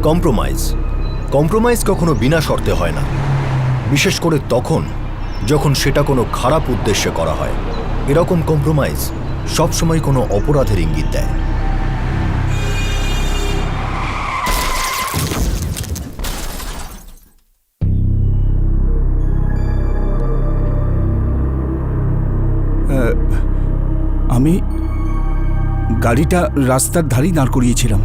Compromise কখনো বিনা শর্তে হয় না, বিশেষ করে তখন যখন সেটা কোনো খারাপ উদ্দেশ্যে করা হয়। এরকম কম্প্রোমাইজ সবসময় কোনো অপরাধের ইঙ্গিত দেয়। আমি গাড়িটা রাস্তার ধারেই দাঁড় করিয়েছিলাম।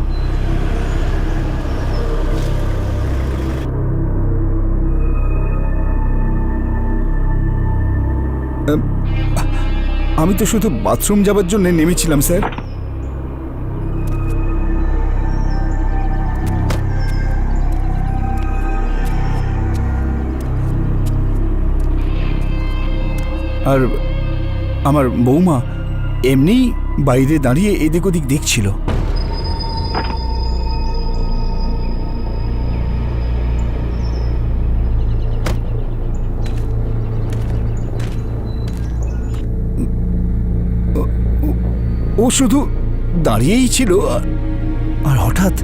আমি তো শুধু বাথরুম যাবার জন্য নেমেছিলাম স্যার। আর আমার বৌমা এমনিই বাইরে দাঁড়িয়ে এদিক ওদিক দেখছিল। ও শুধু দাঁড়িয়েই ছিল আর হঠাৎ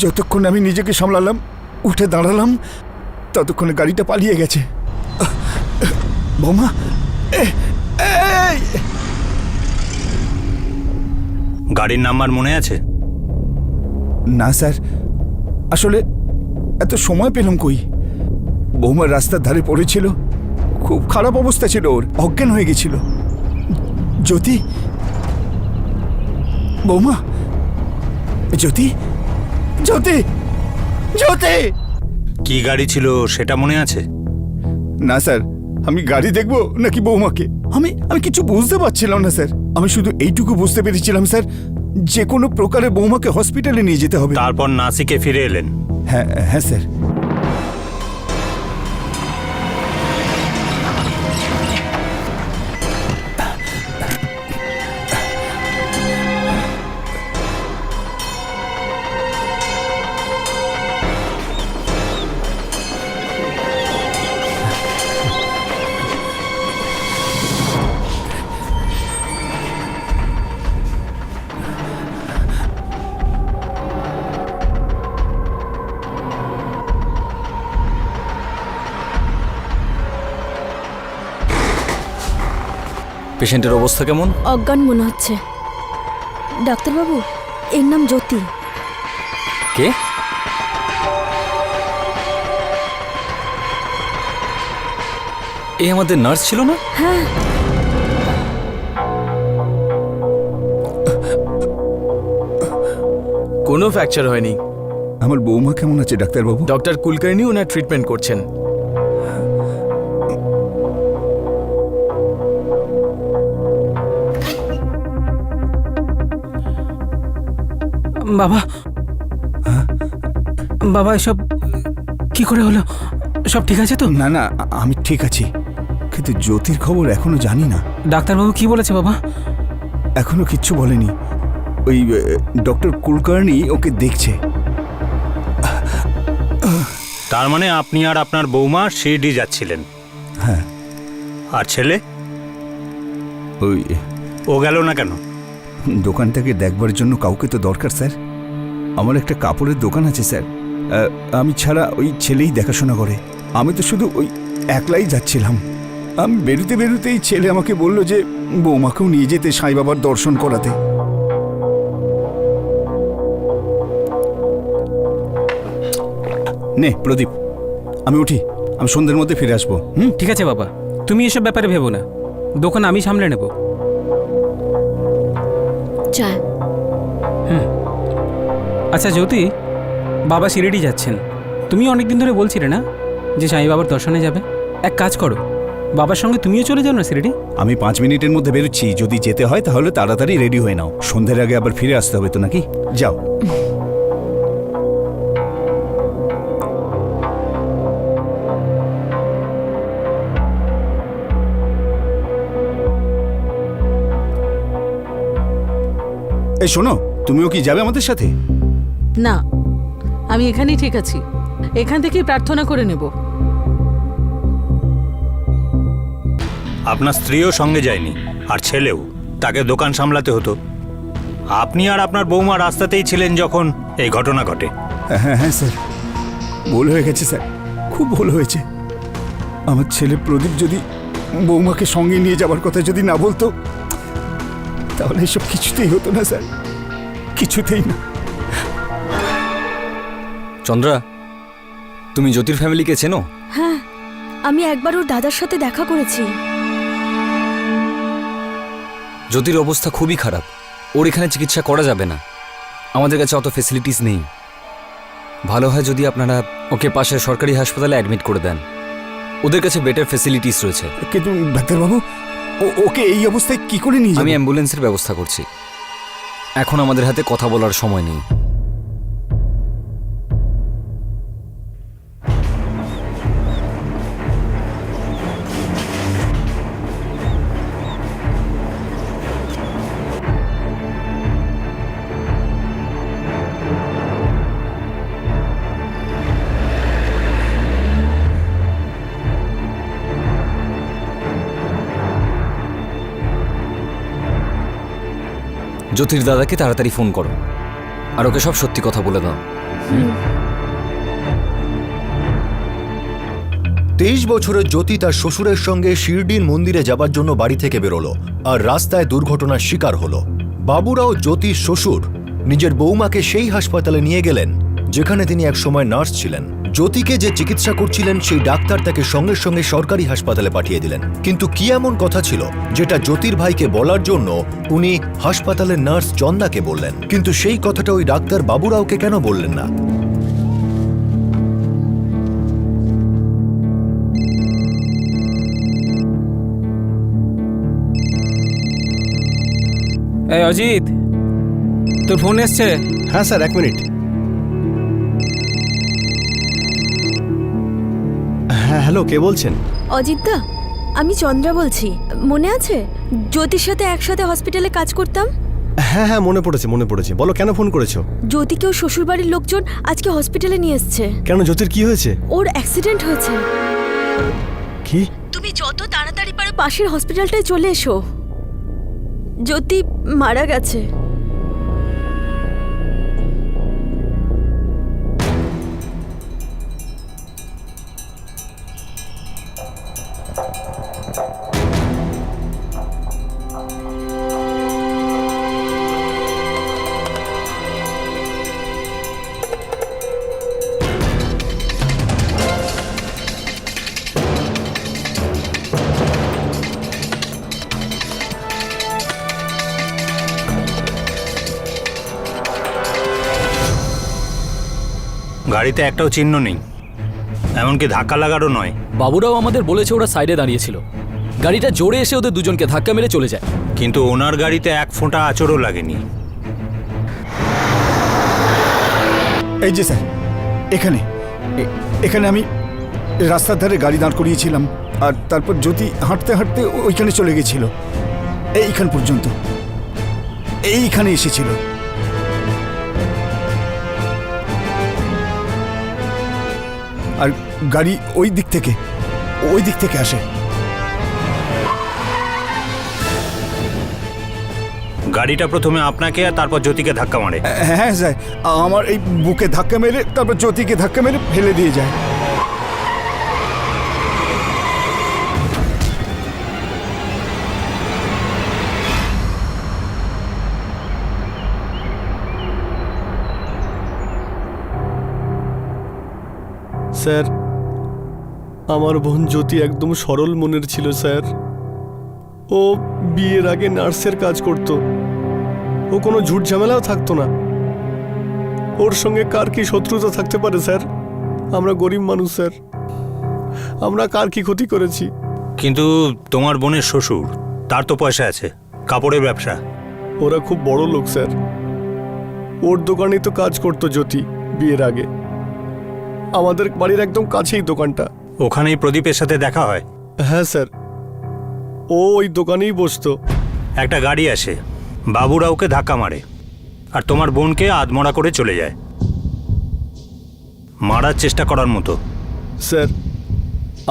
যতক্ষণ আমি নিজেকে সামলালাম, উঠে দাঁড়ালাম, ততক্ষণে গাড়িটা পালিয়ে গেছে। বৌমা, গাড়ির নাম্বার মনে আছে? না স্যার, আসলে এত সময় পেলাম কই। বৌমা রাস্তার ধারে পড়েছিল, খুব খারাপ অবস্থা ছিল, ওর অজ্ঞান হয়ে গেছিল। জ্যোতি, বৌমা, জ্যোতি, জ্যোতি, জ্যোতি। কি গাড়ি ছিল সেটা মনে আছে? না স্যার, আমি গাড়ি দেখবো নাকি বৌমাকে, আমি কিছু বুঝতে পারছিলাম না স্যার। আমি শুধু এইটুকু বুঝতে পেরেছিলাম স্যার, যে কোনো প্রকারে বৌমাকে হসপিটালে নিয়ে যেতে হবে। তারপর নাসিকে ফিরে এলেন? হ্যাঁ হ্যাঁ স্যার। পেশেন্টের অবস্থা কেমন? অজ্ঞান মনে হচ্ছে। ডাক্তারবাবু, এর নাম জ্যোতি। কে? এ আমাদের নার্স ছিল না? হ্যাঁ। কোনো ফ্র্যাকচার হয়নি। আমার বৌমা কেমন আছে ডাক্তারবাবু? ডক্টর কুলকার্নি ওনার ট্রিটমেন্ট করছেন। বাবা, বাবা, এসব কি করে হলো? সব ঠিক আছে তো? না না, আমি ঠিক আছি, কিন্তু জ্যোতির খবর এখনো জানি না। ডাক্তারবাবু কি বলেছে বাবা? এখনো কিচ্ছু বলেনি। ওই ডক্টর কুলকার্নি ওকে দেখছে। তার মানে আপনি আর আপনার বৌমা শিরডি যাচ্ছিলেন? হ্যাঁ। আর ছেলে? ওই ও গেল না কেন? দোকানটাকে দেখবার জন্য কাউকে তো দরকার স্যার। আমার একটা কাপড়ের দোকান আছে স্যার, আমি ছাড়া ওই ছেলেই দেখাশোনা করে। আমি তো শুধু ওই একলাই যাচ্ছিলাম। আমি বেরোতে বেরোতেই ছেলে আমাকে বলল যে বৌমাকেও নিয়ে যেতে, সাই বাবার দর্শন করাতে। নে প্রদীপ, আমি উঠি, আমি সন্ধ্যের মধ্যে ফিরে আসবো। ঠিক আছে বাবা, তুমি এসব ব্যাপারে ভেবো না, দোকান আমি সামলে নেব। চায়। আচ্ছা জ্যোতি, বাবা শিরডি যাচ্ছেন, তুমি অনেকদিন ধরে বলছিলে না যে সাই বাবার দর্শনে যাবে? এক কাজ করো, বাবার সঙ্গে তুমিও চলে যাও না শিরডি। আমি 5 মিনিটের মধ্যে বেরোচ্ছি, যদি যেতে হয় তাহলে তাড়াতাড়ি রেডি হয়ে নাও, সন্ধ্যের আগে আবার ফিরে আসতে হবে তো নাকি? যাও। এই শোনো, তুমিও কি যাবে আমাদের সাথে? না, আমি এখানেই ঠিক আছি। এখান থেকেই প্রার্থনা করে নেব। আপনার স্ত্রীও সঙ্গে যায়নি, আর ছেলেও। তাকে দোকান সামলাতে হতো। আপনি আর আপনার বৌমা রাস্তাতেই ছিলেন যখন এই ঘটনা ঘটে। হ্যাঁ হ্যাঁ স্যার, ভুল হয়ে গেছে স্যার, খুব ভুল হয়েছে। আমার ছেলে প্রদীপ যদি বৌমাকে সঙ্গে নিয়ে যাবার কথা যদি না বলতো, তাহলে এসব কিছুতেই হতো না স্যার, কিছুতেই না। চন্দ্রা, তুমি জ্যোতির ফ্যামিলিকে চেনো? হ্যাঁ, আমি একবার ওর দাদার সাথে দেখা করেছি। জ্যোতির অবস্থা খুবই খারাপ। ওর এখানে চিকিৎসা করা যাবে না, আমাদের কাছে অত ফেসিলিটিস নেই। ভালো হয় যদি আপনারা ওকে পাশের সরকারি হাসপাতালে অ্যাডমিট করে দেন। ওদের কাছে বেটার ফেসিলিটিস রয়েছে। কিন্তু ডাক্তারবাবু, ওকে এই অবস্থায় কি করে নিয়ে আমি যাবে? অ্যাম্বুলেন্সের ব্যবস্থা করছি। এখন আমাদের হাতে কথা বলার সময় নেই। জ্যোতির দাদাকে তাড়াতাড়ি ফোন করো, আর ওকে সব সত্যি কথা বলে দাও। 23 বছরের জ্যোতি তার শ্বশুরের সঙ্গে শিরডির মন্দিরে যাবার জন্য বাড়ি থেকে বেরোলো, আর রাস্তায় দুর্ঘটনার শিকার হলো। বাবুরাও জ্যোতির শ্বশুর নিজের বৌমাকে সেই হাসপাতালে নিয়ে গেলেন যেখানে তিনি একসময় নার্স ছিলেন। জ্যোতিকে যে চিকিৎসা করছিলেন সেই ডাক্তার তাকে সঙ্গে সঙ্গে সরকারি হাসপাতালে পাঠিয়ে দিলেন। কিন্তু কি এমন কথা ছিল যেটা জ্যোতির ভাইকে বলার জন্য উনি হাসপাতালের নার্স চন্দাকে বললেন? কিন্তু সেই কথাটা ওই ডাক্তার বাবুরাওকে কেন বললেন না? এই অজিত, তোর ফোন এসছে। হ্যাঁ স্যার, 1 মিনিট। হ্যাঁ, হ্যালো, কে বলছেন? অজিতদা, আমি চন্দ্রা বলছি। মনে আছে জ্যোতির সাথে একসাথে হসপিটালে কাজ করতাম? হ্যাঁ হ্যাঁ, মনে পড়েছে। বলো, কেন ফোন করেছো? জ্যোতিকেও শ্বশুরবাড়ির লোকজন আজকে হসপিটালে নিয়ে এসছে। কেন, জ্যোতির কি হয়েছে? ওর অ্যাক্সিডেন্ট হয়েছে। কি? তুমি যত তাড়াতাড়ি পারো পাশের হসপিটালটায় চলে এসো। জ্যোতি মারা গেছে। গাড়িতে একটাও চিহ্ন নেই, এমনকি ধাক্কা লাগারও নয়। বাবুরাও আমাদের বলেছে ওরা সাইডে দাঁড়িয়েছিল। গাড়িটা জোরে এসে ওদের দুজনকে ধাক্কা মেরে চলে যায়। কিন্তু ওনার গাড়িতে এক ফোঁটা আঁচড়ও লাগেনি। এই যে স্যার, এখানে আমি রাস্তার ধারে গাড়ি দাঁড় করিয়েছিলাম, আর তারপর জ্যোতি হাঁটতে হাঁটতে ওইখানে চলে গেছিল। এইখান পর্যন্ত, এইখানে এসেছিল। আর গাড়ি ওই দিক থেকে আসে। গাড়িটা প্রথমে আপনাকে আর তারপর জ্যোতিকে ধাক্কা মারে। হ্যাঁ স্যার, আমার এই বুকে ধাক্কা মেরে তারপর জ্যোতিকে ধাক্কা মেরে ফেলে দিয়ে যায়। স্যার, আমার বোন জ্যোতি একদম সরল মনের ছিল স্যার। ও বিয়ের আগে নার্সের কাজ করত। ও কোনো ঝুট ঝামেলাও থাকতো না। ওর সঙ্গে কার কি শত্রুতা থাকতে পারে স্যার? আমরা গরিব মানুষ স্যার, আমরা কার কি ক্ষতি করেছি? কিন্তু তোমার বোনের শ্বশুর, তার তো পয়সা আছে, কাপড়ের ব্যবসা। ওরা খুব বড় লোক স্যার। ওর দোকানেই তো কাজ করতো জ্যোতি বিয়ের আগে। আমাদের বাড়ির একদম কাছেই দোকানটা। ওখানেই প্রদীপের সাথে দেখা হয়। হ্যাঁ স্যার, ও ওই দোকানেই বসতো। একটা গাড়ি আসে, বাবুরাওকে ধাক্কা মারে। আর তোমার বোনকে আধমরা করে চলে যায়, মারার চেষ্টা করার মতো। স্যার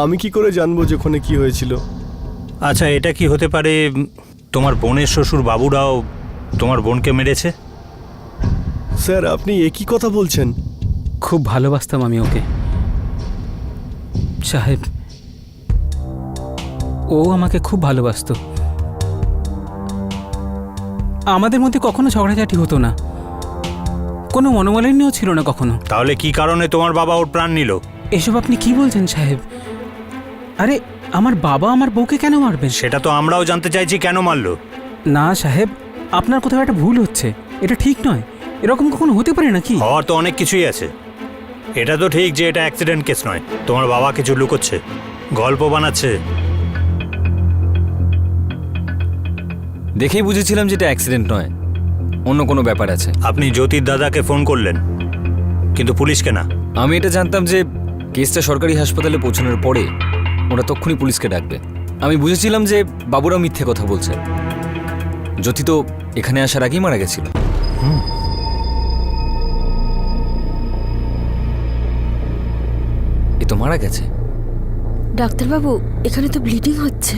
আমি কি করে জানবো যে ওখানে কি হয়েছিল? আচ্ছা, এটা কি হতে পারে তোমার বোনের শ্বশুর বাবুরাও তোমার বোনকে মেরেছে? স্যার আপনি একই কথা বলছেন? খুব ভালোবাসতাম আমি ওকে সাহেব, ও আমাকে খুব ভালোবাসতো। আমাদের মধ্যে কখনো ঝগড়াঝাটি হতো না, কোনো মনোমালিন্যও ছিল না কখনো। তাহলে কি কারণে তোমার বাবা ওর প্রাণ নিল? এসব আপনি কি বলছেন সাহেব? আরে আমার বাবা আমার বউকে কেন মারবেন? সেটা তো আমরাও জানতে চাইছি, কেন মারলো? না সাহেব, আপনার কোথাও একটা ভুল হচ্ছে, এটা ঠিক নয়। এরকম কখনো হতে পারে নাকি? হওয়ার তো অনেক কিছুই আছে। এটা তো ঠিক যে এটা অ্যাক্সিডেন্ট কেস নয়, তোমার বাবা কিছু লুকোচ্ছে, গল্প বানাচ্ছে। দেখেই বুঝেছিলাম যে এটা অ্যাক্সিডেন্ট নয়, অন্য কোনো ব্যাপার আছে। আপনি জ্যোতির দাদাকে ফোন করলেন, কিন্তু পুলিশকে না। আমি এটা জানতাম যে কেসটা সরকারি হাসপাতালে পৌঁছানোর পরে ওরা তক্ষুনি পুলিশকে ডাকবে। আমি বুঝেছিলাম যে বাবুরাও মিথ্যে কথা বলছে। জ্যোতি তো এখানে আসার আগেই মারা গেছিল। এ তো মারা গেছে। ডাক্তারবাবু, এখানে তো ব্লিডিং হচ্ছে,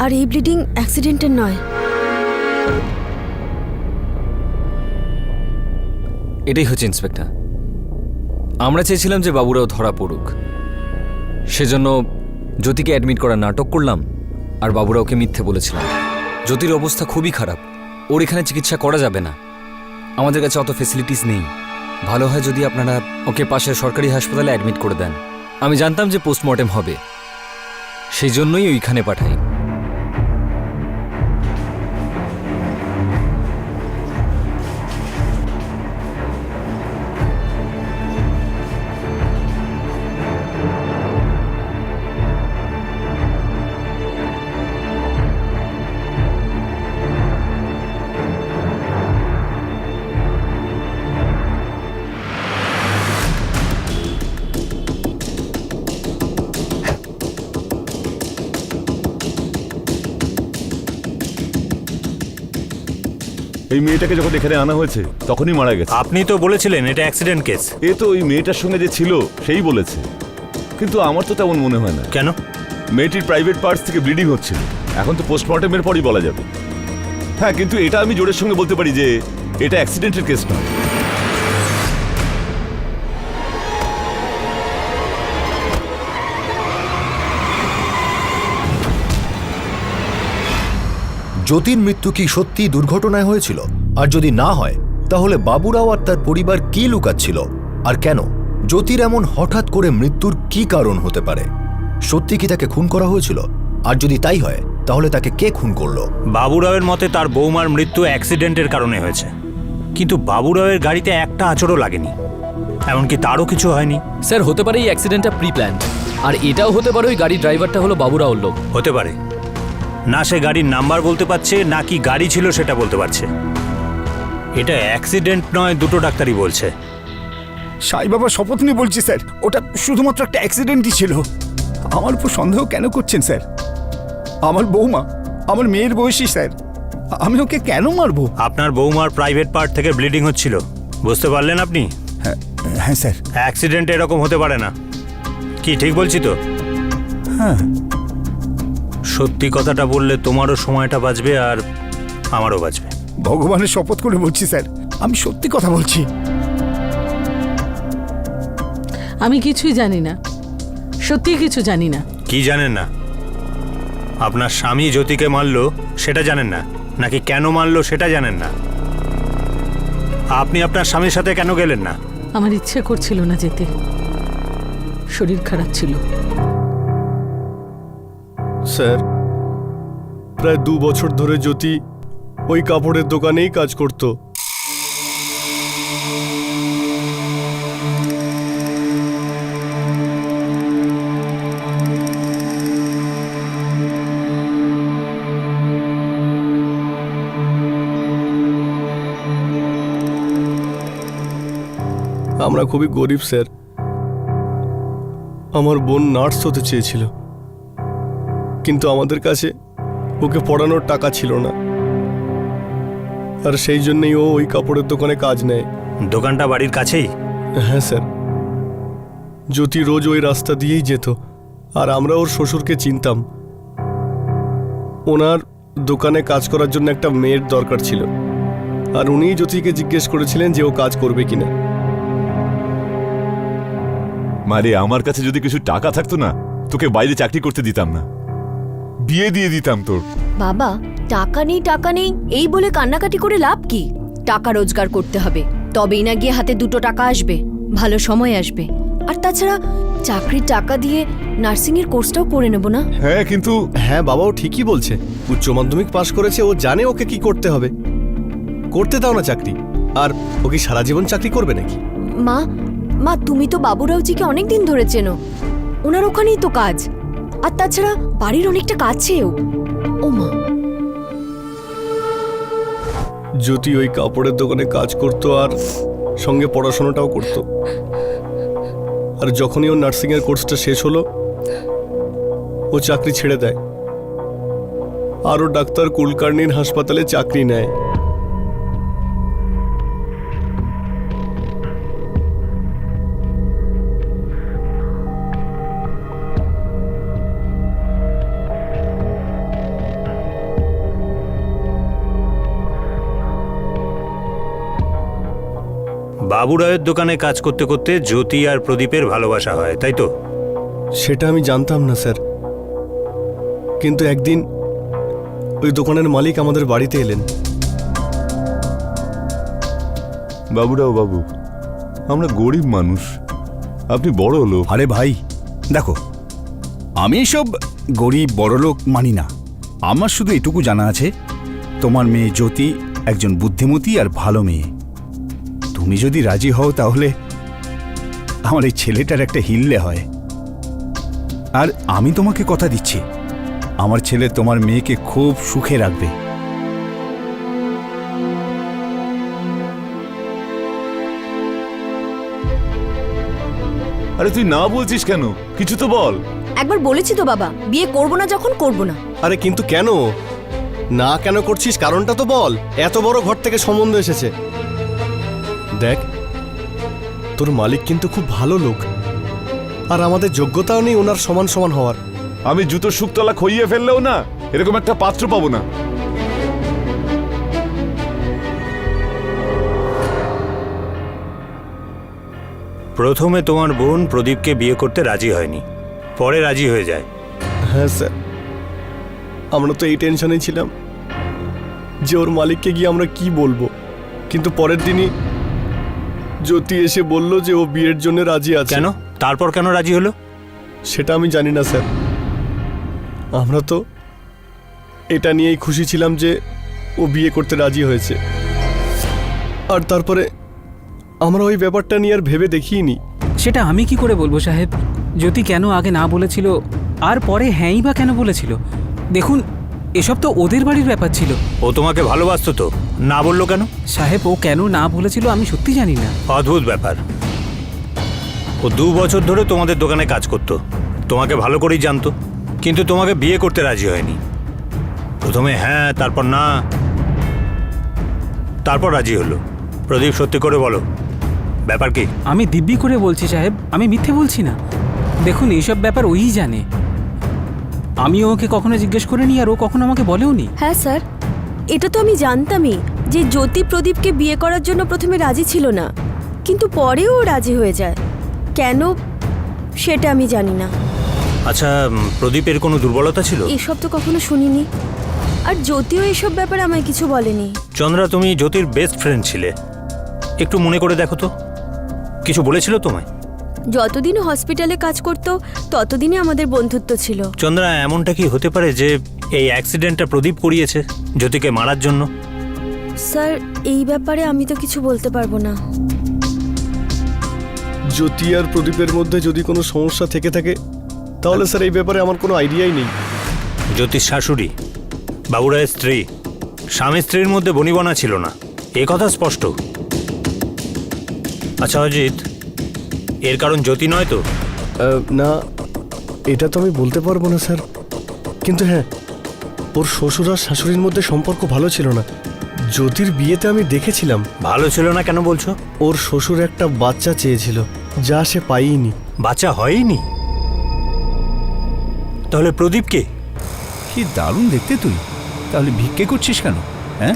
আর এই ব্লিডিং অ্যাক্সিডেন্টের নয়। এটাই হচ্ছে ইন্সপেক্টর, আমরা চেয়েছিলাম যে বাবুরাও ধরা পড়ুক, সেজন্য জ্যোতিকে অ্যাডমিট করার নাটক করলাম আর বাবুরাওকে মিথ্যে বলেছিলাম। জ্যোতির অবস্থা খুবই খারাপ, ওর এখানে চিকিৎসা করা যাবে না, আমাদের কাছে অত ফেসিলিটিস নেই। ভালো হয় যদি আপনারা ওকে পাশের সরকারি হাসপাতালে অ্যাডমিট করে দেন। আমি জানতাম যে পোস্টমর্টেম হবে, সেই জন্যই ওইখানে পাঠাই। এই মেয়েটাকে যখন এখানে আনা হয়েছে তখনই মারা গেছে। আপনি তো বলেছিলেন এটা অ্যাক্সিডেন্ট কেস। এ তো ওই মেয়েটার সঙ্গে যে ছিল সেই বলেছে, কিন্তু আমার তো তেমন মনে হয় না। কেন? মেয়েটির প্রাইভেট পার্টস থেকে ব্লিডিং হচ্ছিল, এখন তো পোস্টমর্টেমের পরই বলা যাবে। হ্যাঁ, কিন্তু এটা আমি জোরের সঙ্গে বলতে পারি যে এটা অ্যাক্সিডেন্টের কেস নয়। জ্যোতির মৃত্যু কি সত্যি দুর্ঘটনায় হয়েছিল? আর যদি না হয় তাহলে বাবুরাও আর তার পরিবার কি লুকাচ্ছিল আর কেন? জ্যোতির এমন হঠাৎ করে মৃত্যুর কি কারণ হতে পারে? সত্যি কি তাকে খুন করা হয়েছিল? আর যদি তাই হয় তাহলে তাকে কে খুন করলো? বাবুরাওয়ের মতে তার বৌমার মৃত্যু অ্যাক্সিডেন্টের কারণে হয়েছে, কিন্তু বাবুরাওয়ের গাড়িতে একটা আঁচড়ও লাগেনি, এমনকি তারও কিছু হয়নি। স্যার, হতে পারে এই অ্যাক্সিডেন্টটা প্রি প্ল্যান্ড, আর এটাও হতে পারে ওই গাড়ির ড্রাইভারটা হলো বাবুরাওর লোক। হতে পারে না, সে গাড়ির নাম্বার বলতে পারছে না, কি গাড়ি ছিল সেটা বলতে পারছে। এটা অ্যাক্সিডেন্ট নয়, দুটো ডাক্তারই বলছে। সাই বাবা শপথ নিয়ে বলছি স্যার, ওটা শুধুমাত্র একটা অ্যাক্সিডেন্টই ছিল। আমার উপর সন্দেহ কেন করছেন স্যার? আমার বৌমা আমার মেয়ের বয়সী স্যার, আমি ওকে কেন মারবো? আপনার বৌমার প্রাইভেট পার্ট থেকে ব্লিডিং হচ্ছিল, বুঝতে পারলেন আপনি? হ্যাঁ হ্যাঁ স্যার। অ্যাক্সিডেন্ট এরকম হতে পারে না, কি ঠিক বলছি তো? হ্যাঁ। সত্যি কথাটা বললে তোমারও সময়টা বাঁচবে আর আমারও বাঁচবে। ভগবানের শপথ করে বলছি স্যার, আমি সত্যি কথা বলছি। আমি কিছুই জানি না, সত্যি কিছু জানি না। কি জানেন না? আপনার স্বামী জ্যোতিকে মারলো সেটা জানেন না, নাকি কেন মারলো সেটা জানেন না? আপনি আপনার স্বামীর সাথে কেন গেলেন না? আমার ইচ্ছে করছিল না যেতে, শরীর খারাপ ছিল। স্যার প্রায় 2 বছর ধরে জ্যোতি ওই কাপড়ের দোকানেই কাজ করত। আমরা খুবই গরিব স্যার। আমার বোন নার্স হতে চেয়েছিল, কিন্তু আমাদের কাছে ওকে পড়ানোর টাকা ছিল না। আর সেই জন্যই ও ওই কাপড়ের দোকানে কাজ নেয়। দোকানটা বাড়ির কাছেই? হ্যাঁ স্যার, জ্যোতি রোজ ওই রাস্তা দিয়েই যেত, আর আমরা ওর শ্বশুরকে চিনতাম। ওনার দোকানে কাজ করার জন্য একটা মেয়ের দরকার ছিল, আর উনিই জ্যোতিকে জিজ্ঞেস করেছিলেন যে ও কাজ করবে কিনা। মারে, আমার কাছে যদি কিছু টাকা থাকতো না, তোকে বাইরে চাকরি করতে দিতাম না, বিয়ে দিয়ে দিতাম তোর। বাবা, টাকা নেই এই বলে কান্নাকাটি করে লাভ কি? টাকা রোজগার করতে হবে, তবেই না গিয়ে হাতে 2 টাকা আসবে, ভালো সময় আসবে। আর তাছাড়া চাকরির টাকা দিয়ে নার্সিং এর কোর্সটাও করে নেব না? হ্যাঁ, কিন্তু হ্যাঁ বাবা, ও ঠিকই বলছে। উচ্চ মাধ্যমিক পাশ করেছে, ও জানে ওকে কি করতে হবে। করতে দাও না চাকরি। আর ও কি সারা জীবন চাকরি করবে নাকি? মা তুমি তো বাবুরাওজিকে অনেক দিন ধরে চেনো, ওনার ওখানেই তো কাজ। আর তাছাড়া বাড়ির অনেকটা কাছেও। ও মা, জ্যোতি ওই কাপড়ের দোকানে কাজ করতো আর সঙ্গে পড়াশোনাটাও করতো। আর যখনই ওর নার্সিংয়ের কোর্সটা শেষ হলো, ও চাকরি ছেড়ে দেয় আর ও ডাক্তার কুলকার্নির হাসপাতালে চাকরি নেয়। বাবুরায়ের দোকানে কাজ করতে করতে জ্যোতি আর প্রদীপের ভালোবাসা হয়, তাই তো? সেটা আমি জানতাম না স্যার, কিন্তু একদিন ওই দোকানের মালিক আমাদের বাড়িতে এলেন। বাবুরাও বাবু, আমরা গরিব মানুষ, আপনি বড় লোক। আরে ভাই দেখো, আমি এসব গরিব বড়লোক মানি না। আমার শুধু এটুকু জানা আছে, তোমার মেয়ে জ্যোতি একজন বুদ্ধিমতী আর ভালো মেয়ে। তুমি যদি রাজি হও তাহলে আমার এই ছেলেটার একটা হিললে হয়। আর আমি তোমাকে কথা দিচ্ছি, আমার ছেলে তোমার মেয়েকে খুব সুখে রাখবে। আরে তুই না বলছিস কেন? কিছু তো বল। একবার বলেছি তো বাবা, বিয়ে করব না যখন করব না। আরে কিন্তু কেন না কেন করছিস, কারণটা তো বল। এত বড় ঘর থেকে সম্বন্ধ এসেছে। দেখ, তোর মালিক কিন্তু খুব ভালো লোক, আর আমাদের যোগ্যতাও নেই ওনার সমান সমান হওয়ার। আমি জুতোর শুকতলা খইয়ে ফেললেও না এরকম একটা পাত্র পাবো না। প্রথমে তোমার বোন প্রদীপকে বিয়ে করতে রাজি হয়নি, পরে রাজি হয়ে যায়। হ্যাঁ স্যার, আমরা তো এই টেনশনেই ছিলাম যে ওর মালিককে গিয়ে আমরা কি বলবো। কিন্তু পরের দিনই জ্যোতি এসে বলল যে ও বিয়ের জন্য রাজি আছে। কেন? তারপর কেন রাজি হলো? সেটা আমি জানি না স্যার। আমরা তো এটা নিয়েই খুশি ছিলাম যে ও বিয়ে করতে রাজি হয়েছে। আর তারপরে আমরা ওই ব্যাপারটা নিয়ে আর ভেবে দেখিনি। সেটা আমি কি করে বলবো সাহেব? জ্যোতি কেন আগে না বলেছিল আর পরে হ্যাঁই বা কেন বলেছিল? দেখুন, এসব তো ওদের বাড়ির ব্যাপার ছিল। ও তোমাকে ভালোবাসতো তো, না বললো কেন? সাহেব, ও কেন না বলেছিল আমি সত্যি জানি না। অদ্ভুত ব্যাপার। ও 2 বছর ধরে তোমাদের দোকানে কাজ করতো, তোমাকে ভালো করেই জানতো, কিন্তু তোমাকে বিয়ে করতে রাজি হয়নি। প্রথমে হ্যাঁ, তারপর না, তারপর রাজি হলো। প্রদীপ, সত্যি করে বলো, ব্যাপার কি? আমি দিব্যি করে বলছি সাহেব, আমি মিথ্যে বলছি না। দেখুন, এইসব ব্যাপার ওই জানে। আমি ওকে কখনো জিজ্ঞেস করিনি, আর ও কখনো আমাকে বলেও নি। হ্যাঁ স্যার, এটা তো আমি জানতামই যে জ্যোতি প্রদীপকে বিয়ে করার জন্য প্রথমে রাজি ছিল না, কিন্তু পরেও ও রাজি হয়ে যায়। কেন সেটা আমি জানি না। আচ্ছা, প্রদীপের কোনো দুর্বলতা ছিল? এসব তো কখনো শুনিনি, আর জ্যোতিও এসব ব্যাপারে আমায় কিছু বলেনি। চন্দ্রা, তুমি জ্যোতির বেস্ট ফ্রেন্ড ছিলে, একটু মনে করে দেখো তো, কিছু বলেছিল তোমায়? যতদিন হসপিটালে কাজ করতো ততদিনই আমাদের বন্ধুত্ব ছিল। চন্দ্রা, এমনটা কি হতে পারে যে এই অ্যাক্সিডেন্টটা প্রদীপ করিয়েছে জ্যোতিকে মারার জন্য? স্যার, এই ব্যাপারে আমি তো কিছু বলতে পারবো না। জ্যোতি আর প্রদীপের মধ্যে যদি কোনো সমস্যা থেকে থাকে তাহলে স্যার এই ব্যাপারে আমার কোনো আইডিয়াই নেই। জ্যোতির শাশুড়ি, বাবুরায়ের স্ত্রী, স্বামী স্ত্রীর মধ্যে বনিবনা ছিল না, এ কথা স্পষ্ট। আচ্ছা অজিত, এর কারণ জ্যোতি নয় তো? না, এটা তো আমি বলতে পারবো না স্যার, কিন্তু হ্যাঁ, ওর শ্বশুর আর শাশুড়ির মধ্যে সম্পর্ক ভালো ছিল না, জ্যোতির বিয়েতে আমি দেখেছিলাম ভালো ছিল না কেন বলছো? ওর শ্বশুর একটা বাচ্চা চেয়েছিল, যা সে পাইনি। বাচ্চা হয়নি? তাহলে প্রদীপকে? কি দারুণ দেখতে তুই, তাহলে ভিক্ষে করছিস কেন? হ্যাঁ,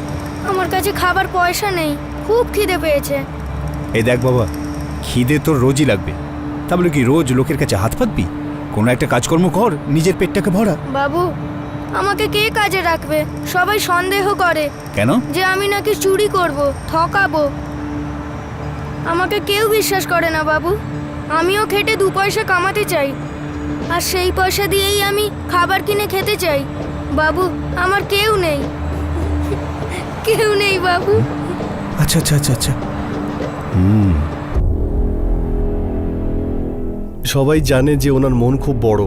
আমার কাছে খাবার পয়সা নেই, খুব খিদে পেয়েছে। এই দেখ বাবা, খিদে তোর রোজই লাগবে, তাহলে কি রোজ লোকের কাছে হাত পাতবি? কোনো একটা কাজকর্ম কর, নিজের পেটটাকে ভরা। বাবু, আমাকে কে কাজে রাখবে? সবাই সন্দেহ করে কেন? যে আমি নাকি চুরি করব, ঠকাবো। আমাকে কেউ বিশ্বাস করে না বাবু। আমিও খেটে 2 পয়সা কামাতে চাই, আর সেই পয়সা দিয়েই আমি খাবার কিনে খেতে চাই। বাবু, আমার কেউ নেই, কেউ নেই বাবু। আচ্ছা আচ্ছা আচ্ছা আচ্ছা। সবাই জানে যে ওনার মন খুব বড়।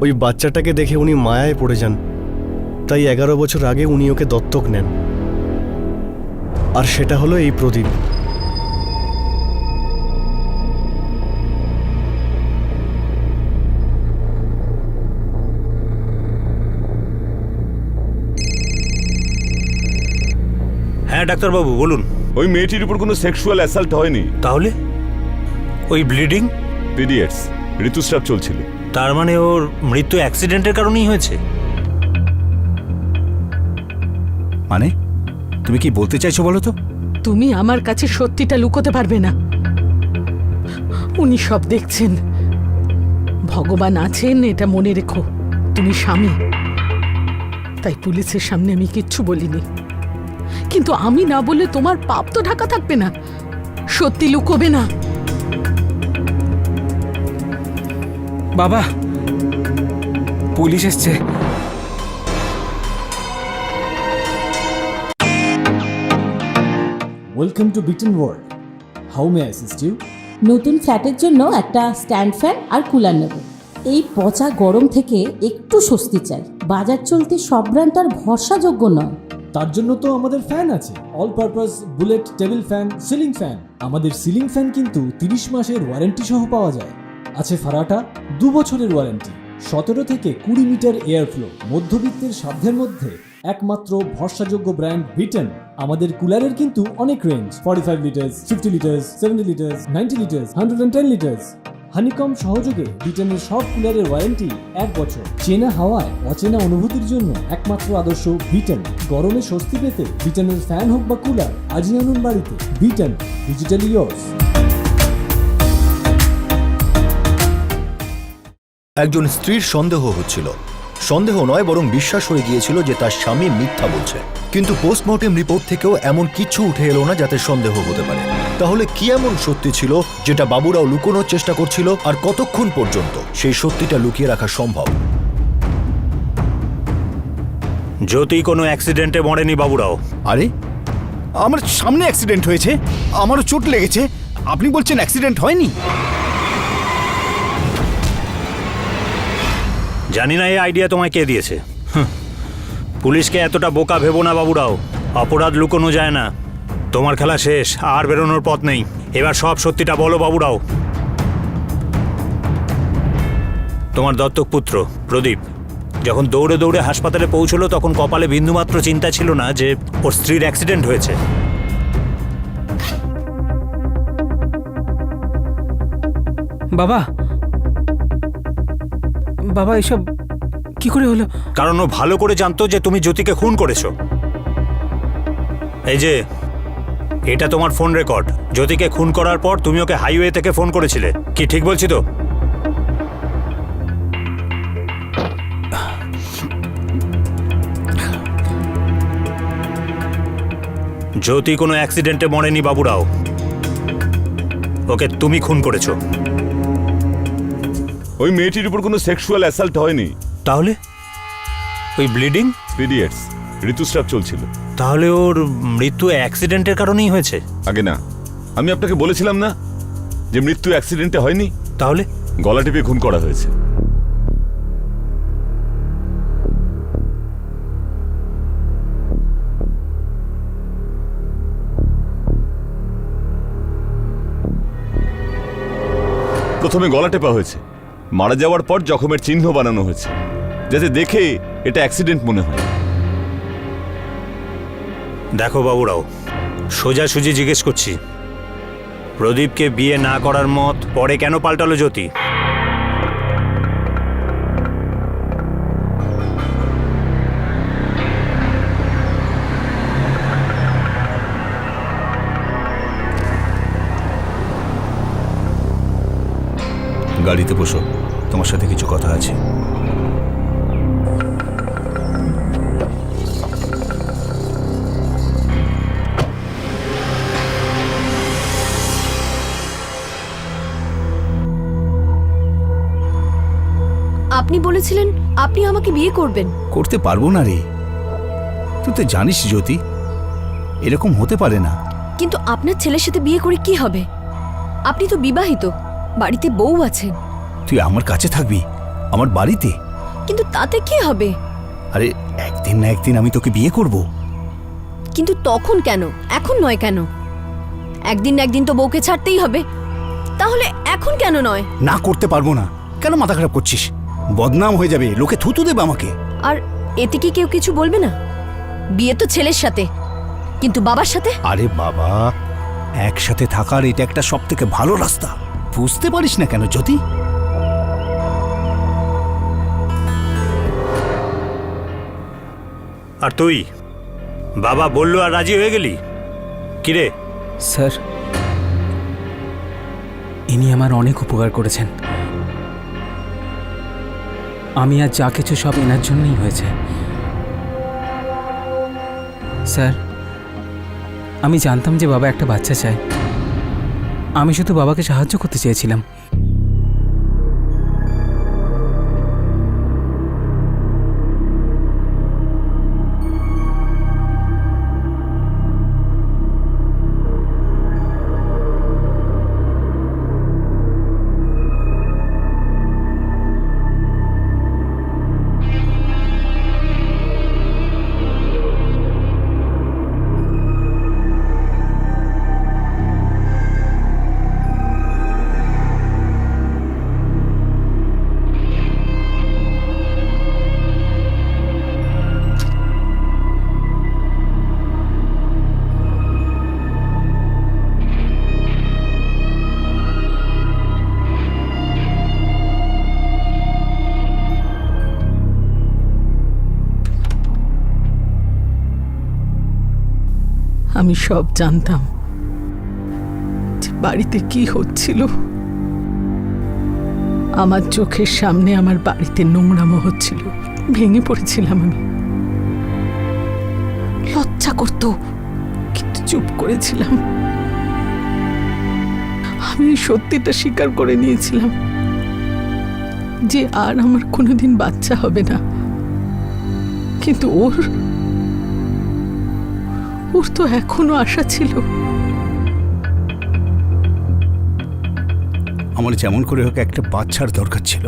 ওই বাচ্চাটাকে দেখে উনি মায়ায় পড়ে যান, তাই 11 বছর আগে উনি ওকে দত্তক নেন। আর সেটা হলো এই প্রদীপ। হ্যাঁ ডাক্তারবাবু বলুন। ওই মেয়েটির উপর কোনো সেক্সুয়াল অ্যাসাল্ট হয়নি। তাহলে ওই ব্লিডিং? পিরিয়ডস, ঋতুস্রাব চলছিল। তার মানে ওর মৃত্যু অ্যাক্সিডেন্টের কারণেই হয়েছে? মানে তুমি কি বলতে চাইছো বলো তো? তুমি আমার কাছে সত্যিটা লুকোতে পারবে না। উনি সব দেখছেন। ভগবান আছেন, এটা মনে রেখো। তুমি স্বামী, তাই পুলিশের সামনে আমি কিচ্ছু বলিনি। কিন্তু আমি না বললে তোমার পাপ তো ঢাকা থাকবে না। সত্যি লুকোবে না। বাবা, পুলিশ এসছে। ওয়েলকাম টু বিটেন world. How may I assist you? নতুন ফ্ল্যাটের জন্য একটা স্ট্যান্ড ফ্যান আর কুলার নেব। এই পচা গরম থেকে একটু স্বস্তি চাই। বাজার চলতে সব ব্র্যান্ড আর ভরসাযোগ্য নয়। তার জন্য তো আমাদের ফ্যান আছে, all purpose bullet table fan, ceiling fan. আমাদের সিলিং ফ্যান কিন্তু 30 মাসের ওয়ারেন্টি সহ পাওয়া যায়। আছে ফারাটা 2 বছরের ওয়ারেন্টি, 17 থেকে 20 মিটার এয়ার ফ্লো। মধ্যবিত্তের সাধ্যের মধ্যে একমাত্র ভরসাযোগ্য ব্র্যান্ড বিটেন। আমাদের কুলারের কিন্তু অনেক range, 45 litres, 50 litres, 70 litres, 90 litres, 110 litres. Honeycomb সহযোগে বিটেনের সব কুলারের ওয়ারেন্টি 1 বছর। চেনা হাওয়ায় অচেনা অনুভূতির জন্য একমাত্র আদর্শ বিটেন। গরমে স্বস্তি পেতে বিটেনের ফ্যান হোক বা কুলার, আজই আনুন বাড়িতে। Beaten, digitally yours. একজন স্ত্রীর সন্দেহ হচ্ছিল। সন্দেহ নয়, বরং বিশ্বাস হয়ে গিয়েছিল যে তার স্বামী মিথ্যা বলছে। কিন্তু পোস্টমর্টেম রিপোর্ট থেকেও এমন কিছু উঠে এলো না যাতে সন্দেহ হতে পারে। তাহলে কি এমন সত্যি ছিল যেটা বাবুরাও লুকোনোর চেষ্টা করছিল, আর কতক্ষণ পর্যন্ত সেই সত্যিটা লুকিয়ে রাখা সম্ভব? জ্যোতি কোনো অ্যাক্সিডেন্টে মরেনি বাবুরাও। আরে আমার সামনে অ্যাক্সিডেন্ট হয়েছে, আমারও চোট লেগেছে, আপনি বলছেন অ্যাক্সিডেন্ট হয়নি? জানি না এই আইডিয়া তোমায় কে দিয়েছে। পুলিশকে এতটা বোকা ভেবো না বাবুরাও। অপরাধ লুকোনো যায় না। তোমার খেলা শেষ, আর বেরোনোর পথ নেই। এবার সব সত্যিটা বলো বাবুরাও। তোমার দত্তক পুত্র প্রদীপ যখন দৌড়ে দৌড়ে হাসপাতালে পৌঁছলো, তখন কপালে বিন্দুমাত্র চিন্তা ছিল না যে ওর স্ত্রীর অ্যাক্সিডেন্ট হয়েছে। বাবা, বাবা এসব কি করে হলো? কারণ ও ভালো করে জানতো যে তুমি জ্যোতিকে খুন করেছো। এই যে এটা তোমার ফোন রেকর্ড। জ্যোতিকে খুন করার পর তুমি ওকে হাইওয়ে থেকে ফোন করেছিলে, কি ঠিক বলছি তো? জ্যোতি কোনো অ্যাক্সিডেন্টে মরেনি বাবুরাও, ওকে তুমি খুন করেছো। ওই মেয়েটির উপর কোনো সেক্সুয়াল অ্যাসাল্ট হয়নি। তাহলে ওই ব্লিডিং? পিরিয়ডস, ঋতুস্রাব চলছিল। তাহলে ওর মৃত্যু অ্যাক্সিডেন্টের কারণেই হয়েছে? আগে না, আমি আপনাকে বলেছিলাম না যে মৃত্যু অ্যাক্সিডেন্টে হয়নি। তাহলে গলা টিপে খুন করা হয়েছে। প্রথমে গলা টেপা হয়েছে, মারা যাওয়ার পর জখমের চিহ্ন বানানো হয়েছে, যাতে দেখে এটা অ্যাক্সিডেন্ট মনে হয়। দেখো বাবুরাও, সোজাসুজি জিজ্ঞেস করছি, প্রদীপকে বিয়ে না করার মত পরে কেন পাল্টালো জ্যোতি? গাড়িতে বসো, তোমার সাথে কিছু কথা আছে। আপনি বলেছিলেন আপনি আমাকে বিয়ে করবেন। করতে পারবো না রে, তুই তো জানিস জ্যোতি, এরকম হতে পারে না। কিন্তু আপনার ছেলের সাথে বিয়ে করে কি হবে? আপনি তো বিবাহিত, বাড়িতে বউ আছেন। তুই আমার কাছে থাকবি, আমার বাড়িতে। কিন্তু তাতে কি হবে? আরে একদিন না একদিন আমি তোকে বিয়ে করব। কিন্তু তখন কেন, এখন নয় কেন? একদিন না একদিন তো বউকে ছাড়তেই হবে, তাহলে এখন কেন নয়? না করতে পারবো না। কেন মাথা খারাপ করছিস? বদনাম হয়ে যাবে, লোকে থুতু দেবে আমাকে। আর এতে কি কেউ কিছু বলবে না? বিয়ে তো ছেলের সাথে, কিন্তু বাবার সাথে। আরে বাবা, একসাথে থাকার এটা একটা সব থেকে ভালো রাস্তা, বুঝতে পারিস না কেন জ্যোতি? আর তুই বাবা বললো আর রাজি হয়ে গেলি? কিরে? স্যার, ইনি আমার অনেক উপকার করেছেন। আমি আর যা কিছু সব এনার জন্যই হয়েছে। স্যার, আমি জানতাম যে বাবা একটা বাচ্চা চায়। আমি শুধু বাবাকে সাহায্য করতে চেয়েছিলাম। আমি সব জানতাম যে বাড়িতে কি হচ্ছিল। আমার চোখের সামনে আমার বাড়িতে নোংরামো হচ্ছিল, ভেঙে পড়েছিলাম আমি। লজ্জা করত, কিন্তু চুপ করেছিলাম। আমি এই সত্যিটা স্বীকার করে নিয়েছিলাম যে আর আমার কোনোদিন বাচ্চা হবে না। কিন্তু ওর তো এখনো আশা ছিল। আমার যেমন করে হোক একটা বাচ্চার দরকার ছিল,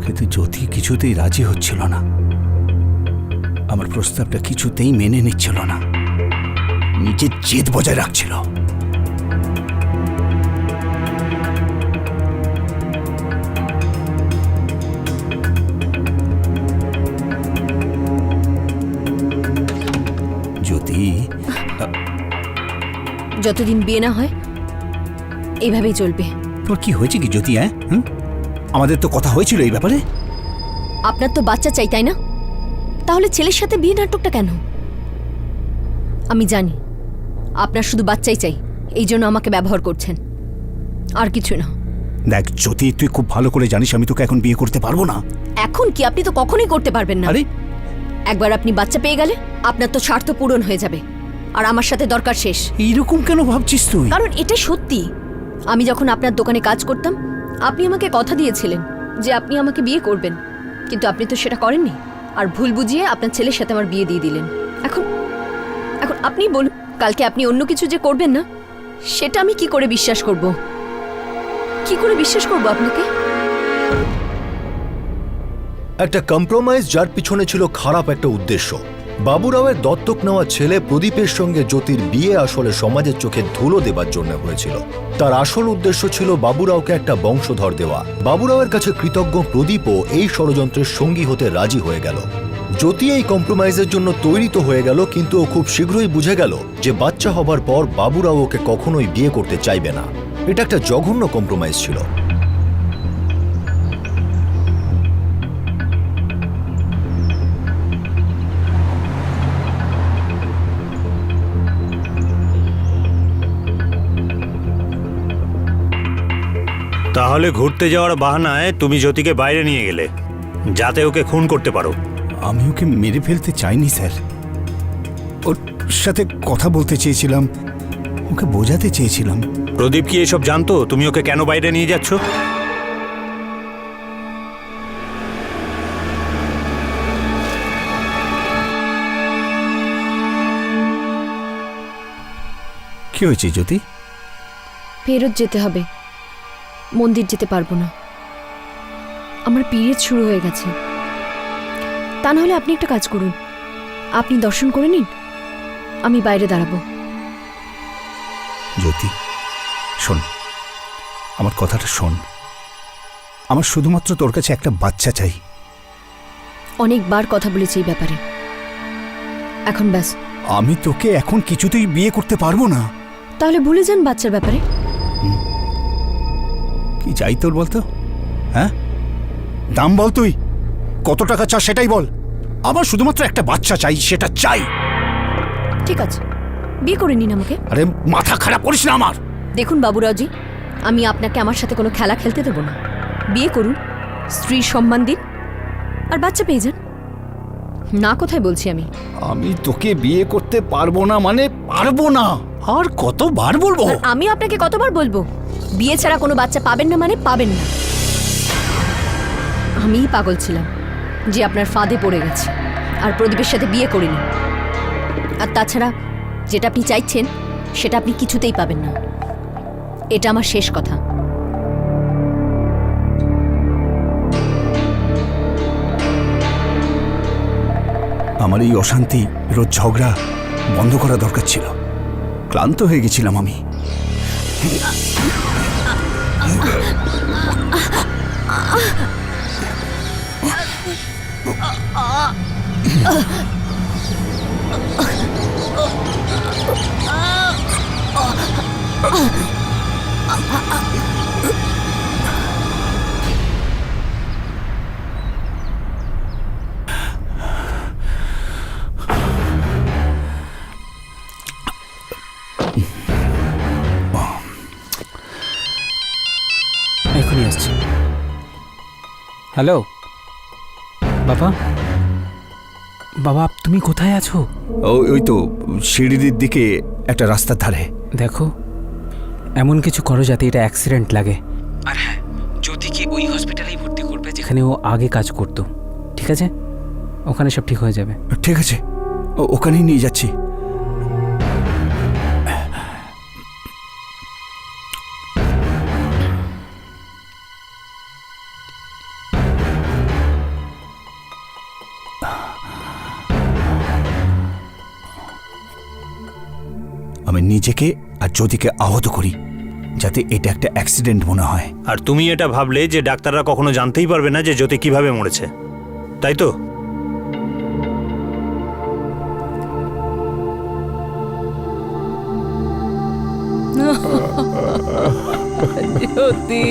কিন্তু জ্যোতি কিছুতেই রাজি হচ্ছিল না। আমার প্রস্তাবটা কিছুতেই মেনে নিচ্ছিল না, নিজের জেদ বজায় রাখছিল। জ্যোতি, যতদিন বিয়ে না হয় এইভাবেই চলবে। তোর কি হয়েছে কি জ্যোতি? আমাদের তো কথা হয়েছিল এই ব্যাপারে। আপনার তো বাচ্চা চাই, তাই না? তাহলে ছেলের সাথে বিয়ে নাটকটা কেন? আমি জানি আপনার শুধু বাচ্চাই চাই, এই জন্য আমাকে ব্যবহার করছেন, আর কিছু না। দেখ জ্যোতি, তুই খুব ভালো করে জানিস আমি তোকে এখন বিয়ে করতে পারবো না। এখন কি? আপনি তো কখনোই করতে পারবেন না। আরে একবার আপনি বাচ্চা পেয়ে গেলে আপনার তো স্বার্থ পূরণ হয়ে যাবে, আর আমার সাথে দরকার শেষ। এইরকম কেন ভাবছিস তুই? কারণ এটা সত্যি। আমি যখন আপনার দোকানে কাজ করতাম, আপনি আমাকে কথা দিয়েছিলেন যে আপনি আমাকে বিয়ে করবেন, কিন্তু আপনি তো সেটা করেননি, আর ভুল বুঝিয়ে আপনার ছেলের সাথে আমার বিয়ে দিয়ে দিলেন। এখন এখন আপনি বলুন, কালকে আপনি অন্য কিছু যে করবেন না, সেটা আমি কি করে বিশ্বাস করব? কি করে বিশ্বাস করব আপনাকে? একটা কম্প্রোমাইজ যার পিছনে ছিল খারাপ একটা উদ্দেশ্য। বাবুরাওয়ের দত্তক নেওয়া ছেলে প্রদীপের সঙ্গে জ্যোতির বিয়ে আসলে সমাজের চোখে ধুলো দেবার জন্য হয়েছিল। তার আসল উদ্দেশ্য ছিল বাবুরাওকে একটা বংশধর দেওয়া। বাবুরাওয়ের কাছে কৃতজ্ঞ প্রদীপও এই ষড়যন্ত্রের সঙ্গী হতে রাজি হয়ে গেল। জ্যোতি এই কম্প্রোমাইজের জন্য তৈরি তো হয়ে গেল, কিন্তু ও খুব শীঘ্রই বুঝে গেল যে বাচ্চা হবার পর বাবুরাও ওকে কখনোই বিয়ে করতে চাইবে না। এটা একটা জঘন্য কম্প্রোমাইজ ছিল। তাহলে ঘুরতে যাওয়ার বাহানায় তুমি জ্যোতিকে বাইরে নিয়ে গেলে যাতে ওকে খুন করতে পারো। আমি ওকে মেরে ফেলতে চাইনি স্যার, ওর সাথে কথা বলতে চেয়েছিলাম, ওকে বোঝাতে চেয়েছিলাম। প্রদীপ কি এসব জানতো তুমি ওকে কেন বাইরে নিয়ে যাচ্ছ? কি হয়েছে জ্যোতি? ফেরত যেতে হবে, মন্দির যেতে পারবো না। আমার পিরিয়ড শুরু হয়ে গেছে। তা নাহলে আপনি একটা কাজ করুন, আপনি দর্শন করে নিন, আমি বাইরে দাঁড়াবো। জ্যোতি শোন, আমার কথাটা শোন। আমার শুধুমাত্র তোর কাছে একটা বাচ্চা চাই। অনেকবার কথা বলেছি এই ব্যাপারে, এখন ব্যাস। আমি তোকে এখন কিছুতেই বিয়ে করতে পারবো না। তাহলে ভুলে যান বাচ্চার ব্যাপারে। কি চাই তোর বলতো? হ্যাঁ, দাম বল, তুই কত টাকা চাস সেটাই বল। আমার শুধুমাত্র একটা বাচ্চা চাই, সেটা চাই। ঠিক আছে, বিয়ে করে নিন আমাকে। আরে মাথা খারাপ করিস না আমার। দেখুন বাবুরাওজি, আমি আপনাকে আমার সাথে কোনো খেলা খেলতে দেবো না। বিয়ে করুন, স্ত্রীর সম্মান দিন, আর বাচ্চা পেয়ে যান। না কোথায় বলছি আমি? আমি তোকে বিয়ে করতে পারবো না মানে পারবো না। আর কতবার বলবো? আর আমি আপনাকে কতবার বলবো বিয়ে ছাড়া কোনো বাচ্চা পাবেন না মানে পাবেন না। আমিই পাগল ছিলাম যে আপনার ফাঁদে পড়ে গেছে আর প্রদীপের সাথে বিয়ে করিনি। আর তাছাড়া যেটা আপনি চাইছেন সেটা আপনি কিছুতেই পাবেন না। এটা আমার শেষ কথা। আমার এই অশান্তি, রোজ ঝগড়া বন্ধ করা দরকার ছিল। ক্লান্ত হয়ে গেছিলাম আমি। এখনই আসছি। হ্যালো বাবা, বাবা তুমি কোথায় আছো? ওই তো সিঁড়ির দিকে একটা রাস্তার ধারে। দেখো, এমন কিছু করো যাতে এটা অ্যাক্সিডেন্ট লাগে। আর হ্যাঁ, জ্যোতিকে ওই হসপিটালেই ভর্তি করবে যেখানে ও আগে কাজ করতো, ঠিক আছে? ওখানে সব ঠিক হয়ে যাবে। ঠিক আছে, ওখানেই নিয়ে যাচ্ছি। আমি নিজেকে আর জ্যোতিকে আহত করি যাতে এটা একটা অ্যাক্সিডেন্ট মনে হয়। আর তুমি এটা ভাবলে যে ডাক্তাররা কখনো জানতেই পারবে না যে জ্যোতি কিভাবে মরেছে, তাই তো? জ্যোতি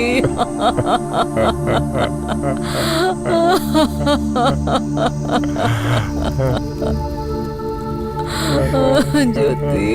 জ্যোতি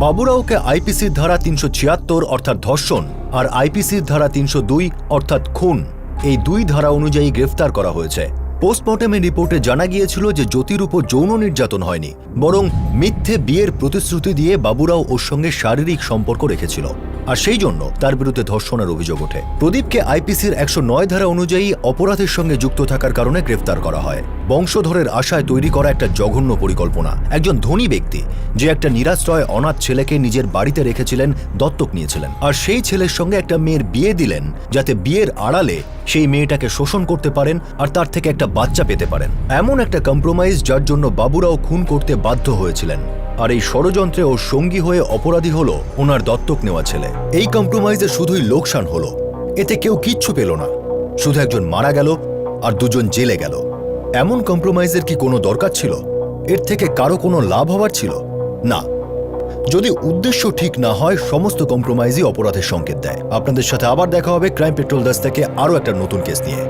বাবুরাওকে আইপিসির ধারা 376 অর্থাৎ ধর্ষণ আর আইপিসির ধারা 302 অর্থাৎ খুন, এই দুই ধারা অনুযায়ী গ্রেফতার করা হয়েছে। পোস্টমর্টেমের রিপোর্টে জানা গিয়েছিল যে জ্যোতির উপর যৌন নির্যাতন হয়নি, বরং মিথ্যে বিয়ের প্রতিশ্রুতি দিয়ে বাবুরাও ওর সঙ্গে শারীরিক সম্পর্ক রেখেছিল, আর সেই জন্য তার বিরুদ্ধে ধর্ষণের অভিযোগ ওঠে। প্রদীপকে আইপিসির 109 ধারা অনুযায়ী অপরাধের সঙ্গে যুক্ত থাকার কারণে গ্রেফতার করা হয়। বংশধরের আশায় তৈরি করা একটা জঘন্য পরিকল্পনা। একজন ধনী ব্যক্তি যে একটা নিরাশ্রয় অনাথ ছেলেকে নিজের বাড়িতে রেখেছিলেন, দত্তক নিয়েছিলেন, আর সেই ছেলের সঙ্গে একটা মেয়ের বিয়ে দিলেন যাতে বিয়ের আড়ালে সেই মেয়েটাকে শোষণ করতে পারেন আর তার থেকে একটা বাচ্চা পেতে পারেন। এমন একটা কম্প্রোমাইজ যার জন্য বাবুরাও খুন করতে বাধ্য হয়েছিলেন, আর এই ষড়যন্ত্রে ও সঙ্গী হয়ে অপরাধী হলো ওনার দত্তক নেওয়া ছেলে। এই কম্প্রোমাইজে শুধুই লোকসান হলো, এতে কেউ কিচ্ছু পেল না, শুধু একজন মারা গেল আর দুজন জেলে গেল। এমন কম্প্রোমাইজের কি কোনো দরকার ছিল? এর থেকে কারো কোনো লাভ হবার ছিল না। যদি উদ্দেশ্য ঠিক না হয়, সমস্ত কম্প্রোমাইজই অপরাধের সংকেত দেয়। আপনাদের সাথে আবার দেখা হবে ক্রাইম পেট্রোল 10 থেকে আরও একটা নতুন কেস নিয়ে।